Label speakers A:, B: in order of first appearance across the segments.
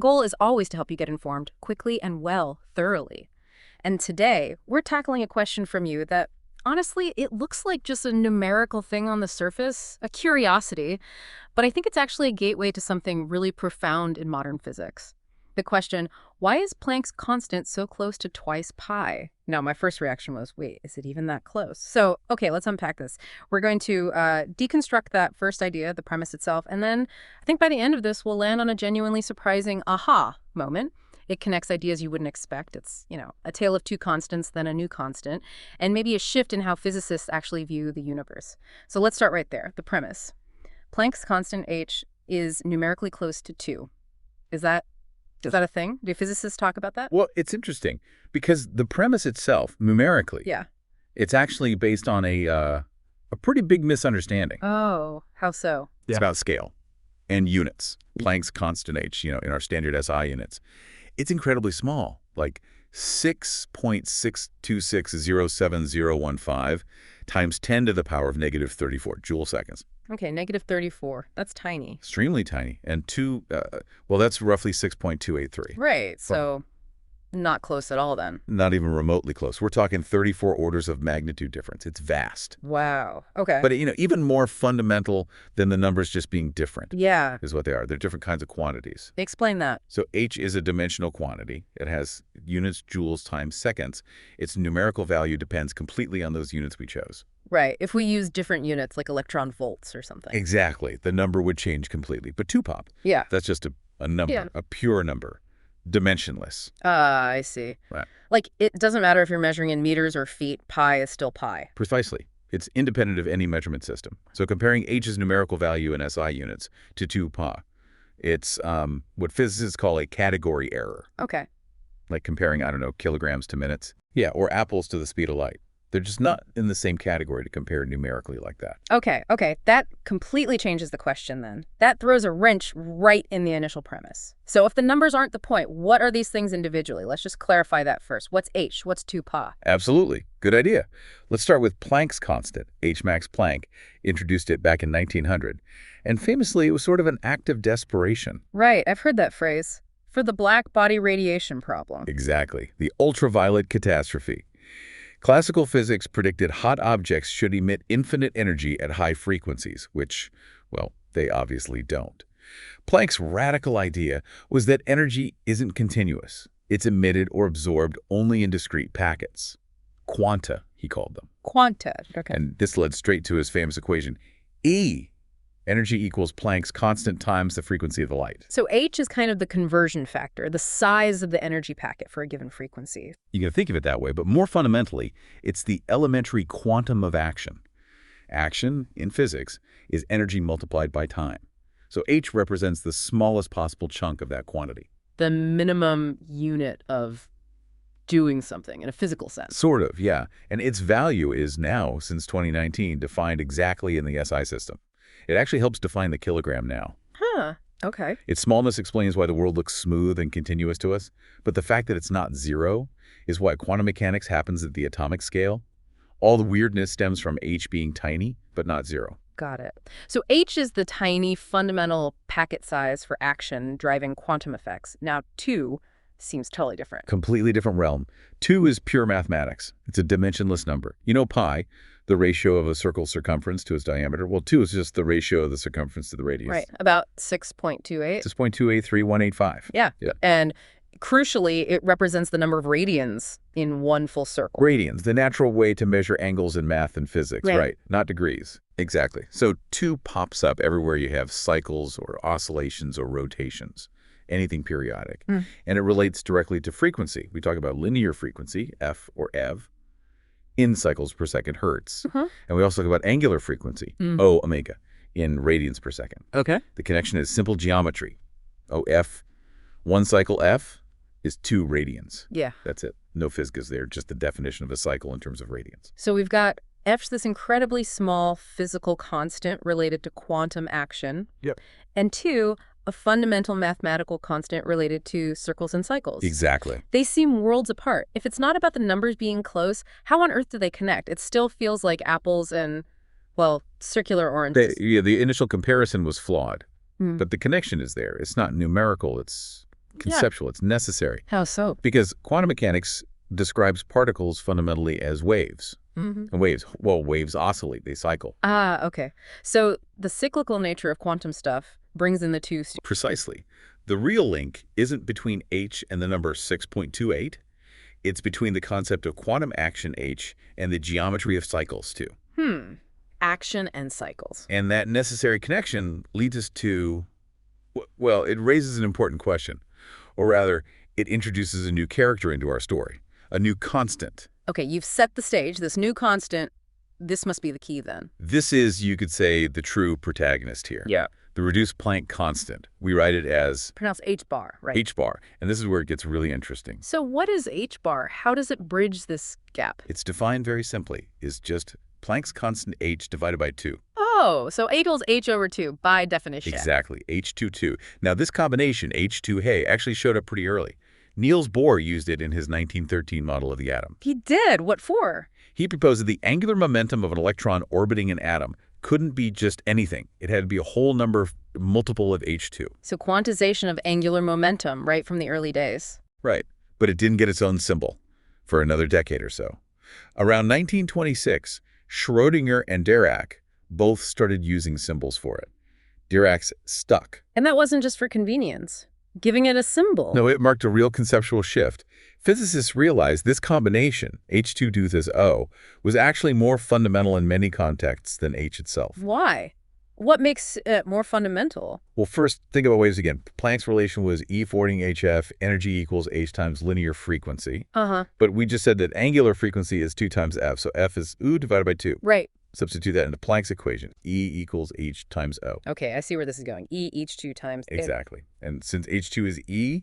A: Goal is always to help you get informed quickly and thoroughly. And today, we're tackling a question from you that, honestly, it looks like just a numerical thing on the surface, a curiosity, but I think it's actually a gateway to something really profound in modern physics. The question, why is Planck's constant so close to twice pi? Now, my first reaction was, wait, is it even that close? So, okay, let's unpack this. We're going to deconstruct that first idea, the premise itself, and then I think by the end of this, we'll land on a genuinely surprising aha moment. It connects ideas you wouldn't expect. It's, a tale of two constants, then a new constant, and maybe a shift in how physicists actually view the universe. So let's start right there, the premise. Planck's constant h is numerically close to 2. Is that a thing? Do physicists talk about that?
B: Well, it's interesting because the premise itself, numerically, it's actually based on a pretty big misunderstanding.
A: Oh, how so?
B: It's about scale and units. Planck's constant h, in our standard SI units. It's incredibly small, like 6.62607015 times 10 to the power of negative 34 Joule-seconds.
A: Okay, negative 34. That's tiny.
B: Extremely tiny. And that's roughly 6.283.
A: Right, so not close at all then.
B: Not even remotely close. We're talking 34 orders of magnitude difference. It's vast.
A: Wow, okay.
B: But, even more fundamental than the numbers just being different.
A: Yeah.
B: Is what they are. They're different kinds of quantities.
A: Explain that.
B: So h is a dimensional quantity. It has units, joules times seconds. Its numerical value depends completely on those units we chose.
A: Right. If we use different units like electron volts or something.
B: Exactly. The number would change completely. But 2pop.
A: Yeah.
B: That's just a number, a pure number. Dimensionless.
A: I see.
B: Right.
A: Like, it doesn't matter if you're measuring in meters or feet, pi is still pi.
B: Precisely. It's independent of any measurement system. So comparing h's numerical value in SI units to 2pa, it's what physicists call a category error.
A: Okay.
B: Like comparing, kilograms to minutes. Yeah, or apples to the speed of light. They're just not in the same category to compare numerically like that.
A: Okay. That completely changes the question then. That throws a wrench right in the initial premise. So if the numbers aren't the point, what are these things individually? Let's just clarify that first. What's h? What's 2pa?
B: Absolutely. Good idea. Let's start with Planck's constant. H. Max Planck introduced it back in 1900. And famously, it was sort of an act of desperation.
A: Right. I've heard that phrase. For the black body radiation problem.
B: Exactly. The ultraviolet catastrophe. Classical physics predicted hot objects should emit infinite energy at high frequencies, which, well, they obviously don't. Planck's radical idea was that energy isn't continuous. It's emitted or absorbed only in discrete packets. Quanta, he called them.
A: Quanta, okay.
B: And this led straight to his famous equation. E, energy equals Planck's constant times the frequency of the light.
A: So h is kind of the conversion factor, the size of the energy packet for a given frequency.
B: You can think of it that way, but more fundamentally, it's the elementary quantum of action. Action, in physics, is energy multiplied by time. So h represents the smallest possible chunk of that quantity.
A: The minimum unit of doing something in a physical sense.
B: Sort of, yeah. And its value is now, since 2019, defined exactly in the SI system. It actually helps define the kilogram now.
A: Huh, okay.
B: Its smallness explains why the world looks smooth and continuous to us, but the fact that it's not zero is why quantum mechanics happens at the atomic scale. All the weirdness stems from h being tiny, but not zero.
A: Got it. So h is the tiny fundamental packet size for action driving quantum effects. Now 2 seems totally different.
B: Completely different realm. 2 is pure mathematics. It's a dimensionless number. Pi, the ratio of a circle's circumference to its diameter. Well, 2 is just the ratio of the circumference to the radius.
A: Right, about 6.28.
B: 6.283185.
A: Yeah. And crucially, it represents the number of radians in one full circle.
B: Radians, the natural way to measure angles in math and physics, right? Not degrees. Exactly. So 2 pops up everywhere you have cycles or oscillations or rotations. Anything periodic. And it relates directly to frequency. We talk about linear frequency, F or EV, in cycles per second hertz. And we also talk about angular frequency, O omega, in radians per second.
A: Okay.
B: The connection is simple geometry. OF, one cycle F is 2 radians.
A: Yeah.
B: That's it. No physicas there, just the definition of a cycle in terms of radians.
A: So we've got F's this incredibly small physical constant related to quantum action.
B: Yep.
A: And 2, a fundamental mathematical constant related to circles and cycles.
B: Exactly.
A: They seem worlds apart. If it's not about the numbers being close, how on earth do they connect? It still feels like apples and, well, circular oranges.
B: The initial comparison was flawed, but the connection is there. It's not numerical, it's conceptual. It's necessary.
A: How so?
B: Because quantum mechanics describes particles fundamentally as waves. And waves oscillate, they cycle.
A: Ah, okay. So the cyclical nature of quantum stuff brings in the two.
B: Precisely. The real link isn't between h and the number 6.28. It's between the concept of quantum action h and the geometry of cycles, too.
A: Action and cycles.
B: And that necessary connection leads us to, well, it raises an important question. Or rather, it introduces a new character into our story, a new constant.
A: Okay, you've set the stage. This new constant, this must be the key then.
B: This is, you could say, the true protagonist here.
A: Yeah.
B: The reduced Planck constant. We write it as
A: Pronounced H bar, right?
B: h bar. And this is where it gets really interesting.
A: So what is H bar? How does it bridge this gap?
B: It's defined very simply. It's just Planck's constant h divided by 2.
A: Oh, so A equals H over 2 by definition.
B: Exactly, H22. Now, this combination, H2, actually showed up pretty early. Niels Bohr used it in his 1913 model of the atom.
A: He did? What for?
B: He proposed that the angular momentum of an electron orbiting an atom couldn't be just anything. It had to be a whole number multiple of H2.
A: So quantization of angular momentum right from the early days.
B: Right, but it didn't get its own symbol for another decade or so. Around 1926, Schrödinger and Dirac both started using symbols for it. Dirac's stuck.
A: And that wasn't just for convenience. Giving it a symbol.
B: No, it marked a real conceptual shift. Physicists realized this combination, H2 due as O, was actually more fundamental in many contexts than H itself.
A: Why? What makes it more fundamental?
B: Well, first, think about waves again. Planck's relation was E forwarding HF, energy equals H times linear frequency. But we just said that angular frequency is 2 times F, so F is U divided by 2.
A: Right.
B: Substitute that into Planck's equation, E equals H times O.
A: Okay, I see where this is going. E H2 times...
B: Exactly. And since H2 is E,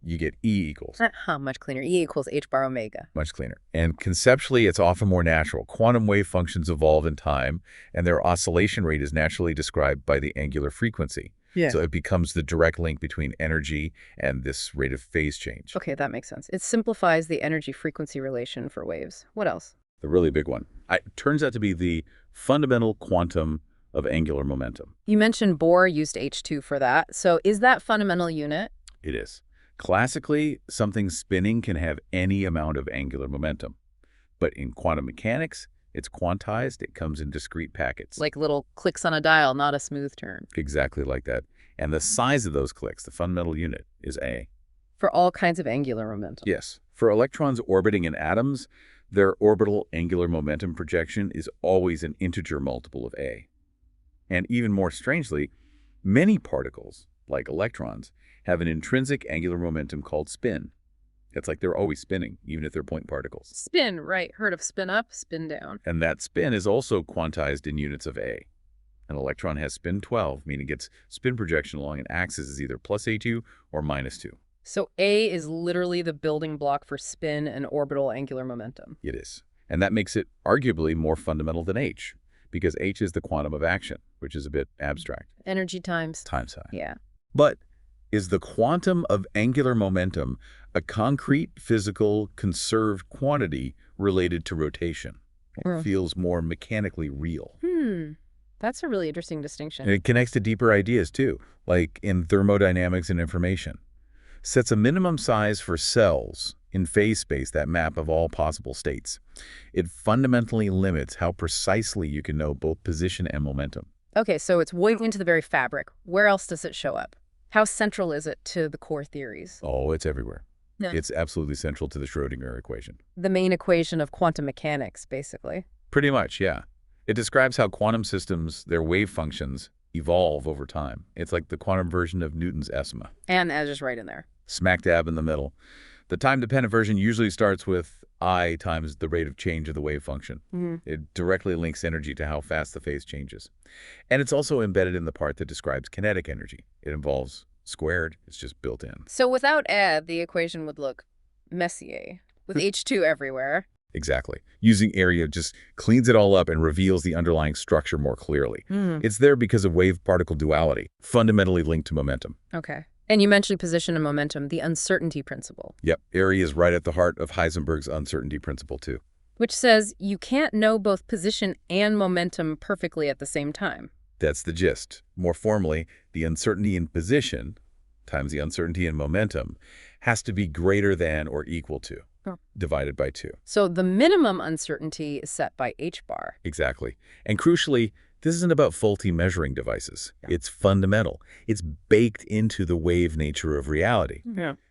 B: you get E equals.
A: Much cleaner. E equals H bar omega.
B: Much cleaner. And conceptually, it's often more natural. Quantum wave functions evolve in time, and their oscillation rate is naturally described by the angular frequency.
A: Yeah.
B: So it becomes the direct link between energy and this rate of phase change.
A: Okay, that makes sense. It simplifies the energy-frequency relation for waves. What else?
B: The really big one. It turns out to be the fundamental quantum of angular momentum.
A: You mentioned Bohr used H2 for that. So is that fundamental unit?
B: It is. Classically, something spinning can have any amount of angular momentum. But in quantum mechanics, it's quantized. It comes in discrete packets.
A: Like little clicks on a dial, not a smooth turn.
B: Exactly like that. And the size of those clicks, the fundamental unit, is A.
A: For all kinds of angular momentum.
B: Yes. For electrons orbiting in atoms, their orbital angular momentum projection is always an integer multiple of A. And even more strangely, many particles, like electrons, have an intrinsic angular momentum called spin. It's like they're always spinning, even if they're point particles.
A: Spin, right. Heard of spin up, spin down.
B: And that spin is also quantized in units of A. An electron has spin 12, meaning its spin projection along an axis is either plus A2 or minus 2.
A: So A is literally the building block for spin and orbital angular momentum.
B: It is. And that makes it arguably more fundamental than H, because H is the quantum of action, which is a bit abstract.
A: Energy times.
B: Times high.
A: Yeah.
B: But is the quantum of angular momentum a concrete, physical, conserved quantity related to rotation? It feels more mechanically real.
A: That's a really interesting distinction.
B: And it connects to deeper ideas, too, like in thermodynamics and information. Sets a minimum size for cells in phase space, that map of all possible states. It fundamentally limits how precisely you can know both position and momentum.
A: Okay, so it's woven into the very fabric. Where else does it show up? How central is it to the core theories?
B: Oh, it's everywhere.
A: Yeah.
B: It's absolutely central to the Schrödinger equation.
A: The main equation of quantum mechanics, basically.
B: Pretty much, yeah. It describes how quantum systems, their wave functions, evolve over time. It's like the quantum version of Newton's ESMA.
A: And as just right in there.
B: Smack dab in the middle. The time-dependent version usually starts with I times the rate of change of the wave function. It directly links energy to how fast the phase changes. And it's also embedded in the part that describes kinetic energy. It involves squared. It's just built in.
A: So without add, the equation would look Messier, with H2 everywhere.
B: Exactly. Using area just cleans it all up and reveals the underlying structure more clearly. It's there because of wave-particle duality, fundamentally linked to momentum.
A: Okay. And you mentioned position and momentum, the uncertainty principle.
B: Yep. Area is right at the heart of Heisenberg's uncertainty principle, too.
A: Which says you can't know both position and momentum perfectly at the same time.
B: That's the gist. More formally, the uncertainty in position, times the uncertainty in momentum has to be greater than or equal to, divided by 2.
A: So the minimum uncertainty is set by h bar.
B: Exactly. And crucially, this isn't about faulty measuring devices. It's fundamental. It's baked into the wave nature of reality.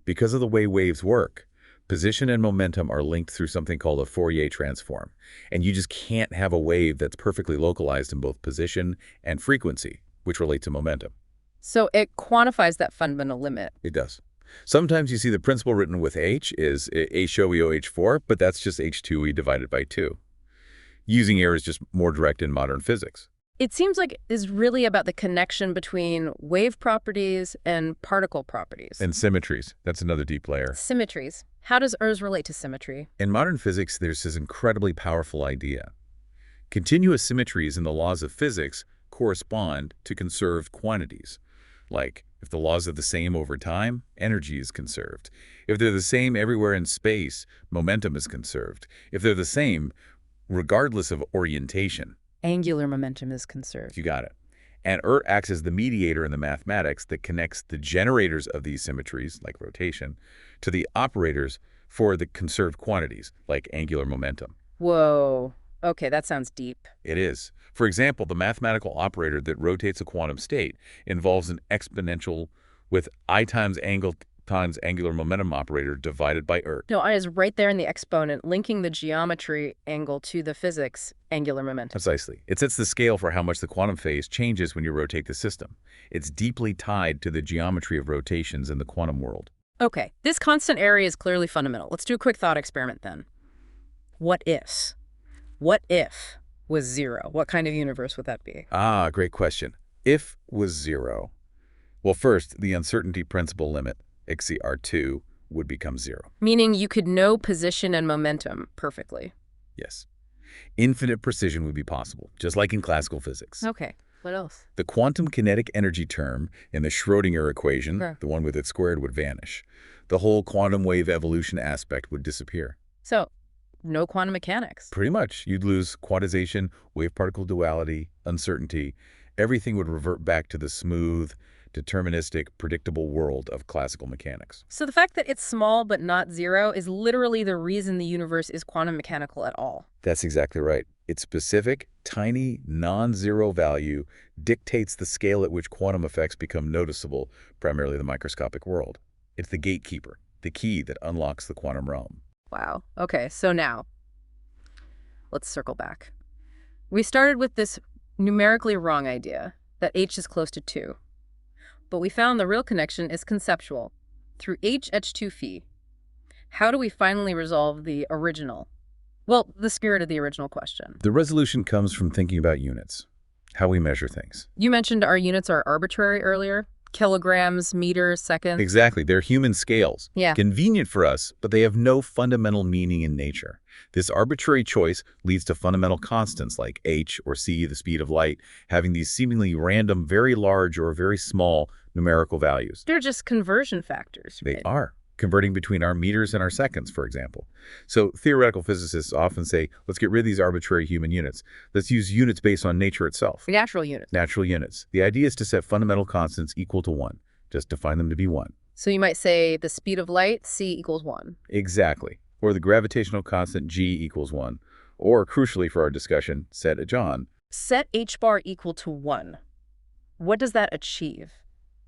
B: Because of the way waves work, position and momentum are linked through something called a Fourier transform. And you just can't have a wave that's perfectly localized in both position and frequency, which relate to momentum.
A: So it quantifies that fundamental limit.
B: It does. Sometimes you see the principle written with h is h-O-E-O h4, but that's just h2e divided by 2. Using air is just more direct in modern physics.
A: It seems like it's really about the connection between wave properties and particle properties.
B: And symmetries. That's another deep layer.
A: Symmetries. How does ERS relate to symmetry?
B: In modern physics, there's this incredibly powerful idea. Continuous symmetries in the laws of physics correspond to conserved quantities. Like, if the laws are the same over time, energy is conserved. If they're the same everywhere in space, momentum is conserved. If they're the same, regardless of orientation,
A: Angular momentum is conserved.
B: you got it. And acts as the mediator in the mathematics that connects the generators of these symmetries, like rotation, to the operators for the conserved quantities, like angular momentum.
A: Whoa. Okay, that sounds deep.
B: It is. For example, the mathematical operator that rotates a quantum state involves an exponential with I times angle times angular momentum operator divided by ERT.
A: No, I is right there in the exponent, linking the geometry angle to the physics angular momentum.
B: Precisely. It sets the scale for how much the quantum phase changes when you rotate the system. It's deeply tied to the geometry of rotations in the quantum world.
A: Okay, this constant area is clearly fundamental. Let's do a quick thought experiment then. What if? What if was 0? What kind of universe would that be?
B: Ah, great question. If was 0. Well, first, the uncertainty principle limit, XCR2, would become 0.
A: Meaning you could know position and momentum perfectly.
B: Yes. Infinite precision would be possible, just like in classical physics.
A: Okay, what else?
B: The quantum kinetic energy term in the Schrödinger equation,
A: Sure.
B: the one with it squared, would vanish. The whole quantum wave evolution aspect would disappear.
A: So, no quantum mechanics.
B: Pretty much. You'd lose quantization, wave-particle duality, uncertainty. Everything would revert back to the smooth, deterministic, predictable world of classical mechanics.
A: So the fact that it's small but not 0 is literally the reason the universe is quantum mechanical at all.
B: That's exactly right. Its specific, tiny, non-zero value dictates the scale at which quantum effects become noticeable, primarily the microscopic world. It's the gatekeeper, the key that unlocks the quantum realm.
A: Wow. Okay, so now, let's circle back. We started with this numerically wrong idea that h is close to 2. But we found the real connection is conceptual, through h(2 phi. How do we finally resolve the original? Well, the spirit of the original question.
B: The resolution comes from thinking about units, how we measure things.
A: You mentioned our units are arbitrary earlier. Kilograms, meters, seconds.
B: Exactly. They're human scales.
A: Yeah.
B: Convenient for us, but they have no fundamental meaning in nature. This arbitrary choice leads to fundamental constants like h or c, the speed of light, having these seemingly random, very large or very small numerical values.
A: They're just conversion factors.
B: They
A: right?
B: are. Converting between our meters and our seconds, for example. So theoretical physicists often say, let's get rid of these arbitrary human units. Let's use units based on nature itself.
A: Natural units.
B: Natural units. The idea is to set fundamental constants equal to 1. Just define them to be 1.
A: So you might say the speed of light, c equals 1.
B: Exactly. Or the gravitational constant g equals 1. Or, crucially for our discussion, set a John.
A: Set h bar equal to 1. What does that achieve?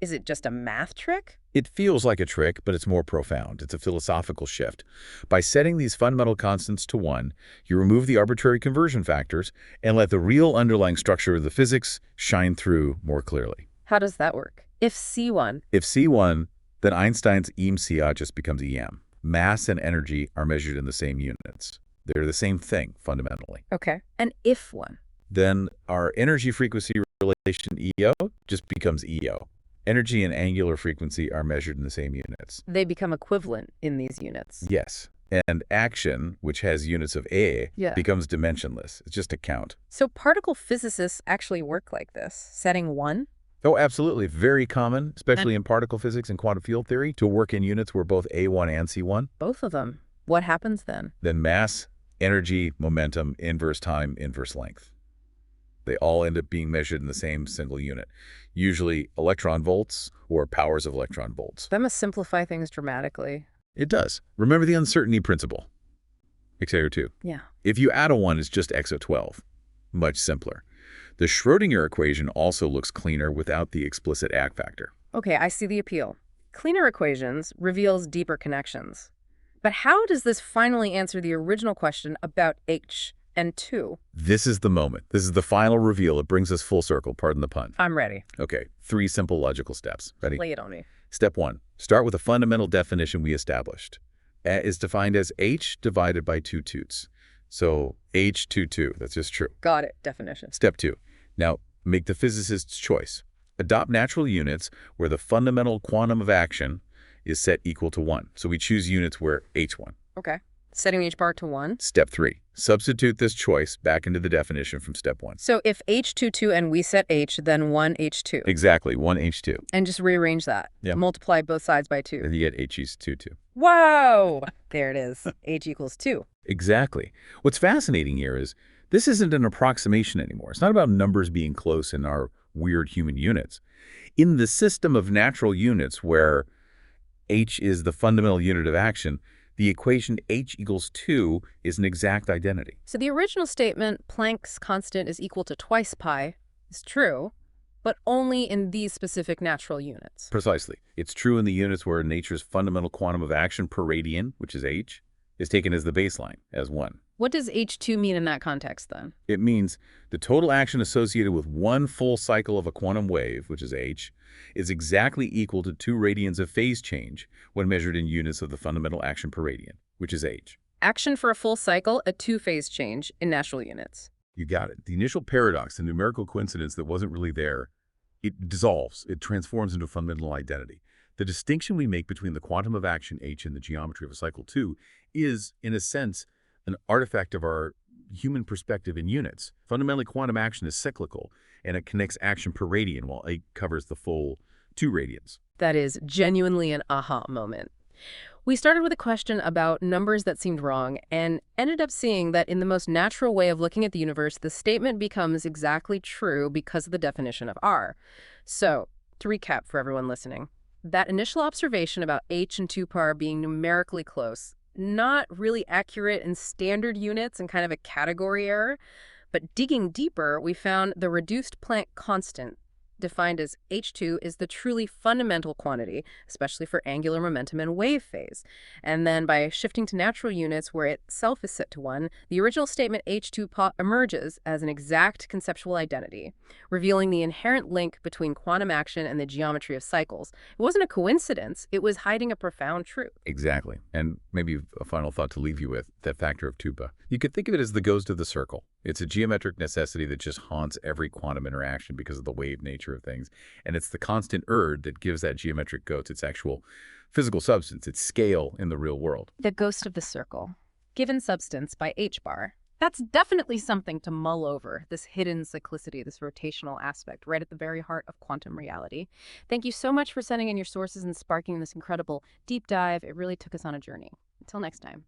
A: Is it just a math trick?
B: It feels like a trick, but it's more profound. It's a philosophical shift. By setting these fundamental constants to 1, you remove the arbitrary conversion factors and let the real underlying structure of the physics shine through more clearly.
A: How does that work? If C1,
B: If C1, then Einstein's EM just becomes EM. Mass and energy are measured in the same units. They're the same thing, fundamentally.
A: okay, and if 1,
B: Then our energy-frequency relation EO just becomes EO. Energy and angular frequency are measured in the same units.
A: they become equivalent in these units.
B: Yes. And action, which has units of A,
A: Yeah.
B: becomes dimensionless. It's just a count.
A: So particle physicists actually work like this, setting 1?
B: Oh, absolutely. Very common, especially in particle physics and quantum field theory, to work in units where both A1 and C1.
A: Both of them. What happens then?
B: Then mass, energy, momentum, inverse time, inverse length. They all end up being measured in the same single unit, usually electron volts or powers of electron volts.
A: That must simplify things dramatically.
B: It does. Remember the uncertainty principle. Exterior 2.
A: Yeah.
B: If you add a 1, it's just exo 12. Much simpler. The Schrödinger equation also looks cleaner without the explicit add factor.
A: Okay, I see the appeal. Cleaner equations reveals deeper connections. But how does this finally answer the original question about H and 2?
B: This is the moment. This is the final reveal. It brings us full circle, pardon the pun.
A: I'm ready.
B: Okay, 3 simple logical steps. Ready?
A: Lay it on me.
B: Step 1. Start with a fundamental definition we established. A is defined as H divided by 2 toots. So H 2. That's just true.
A: Got it. Definition.
B: Step 2. Now, make the physicist's choice. Adopt natural units where the fundamental quantum of action is set equal to 1. So we choose units where H1.
A: Okay. Setting H bar to 1.
B: Step 3. Substitute this choice back into the definition from step 1.
A: So if H 2 and we set H, then 1 H2.
B: Exactly, 1 H2.
A: And just rearrange that.
B: Yeah.
A: Multiply both sides by 2.
B: And you get H is 2.
A: Whoa! There it is. H equals 2.
B: Exactly. What's fascinating here is this isn't an approximation anymore. It's not about numbers being close in our weird human units. In the system of natural units where H is the fundamental unit of action, the equation H equals 2 is an exact identity.
A: So the original statement, Planck's constant is equal to twice pi, is true, but only in these specific natural units.
B: Precisely. It's true in the units where nature's fundamental quantum of action per radian, which is H, is taken as the baseline, as 1.
A: What does H2 mean in that context, then?
B: It means the total action associated with one full cycle of a quantum wave, which is H, is exactly equal to 2 radians of phase change when measured in units of the fundamental action per radian, which is H.
A: Action for a full cycle, a 2-phase change in natural units.
B: You got it. The initial paradox, the numerical coincidence that wasn't really there, it dissolves. It transforms into a fundamental identity. The distinction we make between the quantum of action H and the geometry of a cycle 2 is, in a sense, an artifact of our human perspective in units. Fundamentally, quantum action is cyclical, and it connects action per radian, while H covers the full 2 radians.
A: That is genuinely an aha moment. We started with a question about numbers that seemed wrong and ended up seeing that in the most natural way of looking at the universe, the statement becomes exactly true because of the definition of R. So, to recap for everyone listening, that initial observation about H and 2 par being numerically close, not really accurate in standard units and kind of a category error, but digging deeper, we found the reduced Planck constant, defined as H2, is the truly fundamental quantity, especially for angular momentum and wave phase. And then by shifting to natural units where itself is set to 1, the original statement H2 emerges as an exact conceptual identity, revealing the inherent link between quantum action and the geometry of cycles. It wasn't a coincidence, it was hiding a profound truth.
B: Exactly. And maybe a final thought to leave you with, that factor of 2pa. You could think of it as the ghost of the circle. It's a geometric necessity that just haunts every quantum interaction because of the wave nature of things. And it's the constant urd that gives that geometric ghost its actual physical substance, its scale in the real world.
A: The ghost of the circle, given substance by H bar. That's definitely something to mull over, this hidden cyclicity, this rotational aspect, right at the very heart of quantum reality. Thank you so much for sending in your sources and sparking this incredible deep dive. It really took us on a journey. Until next time.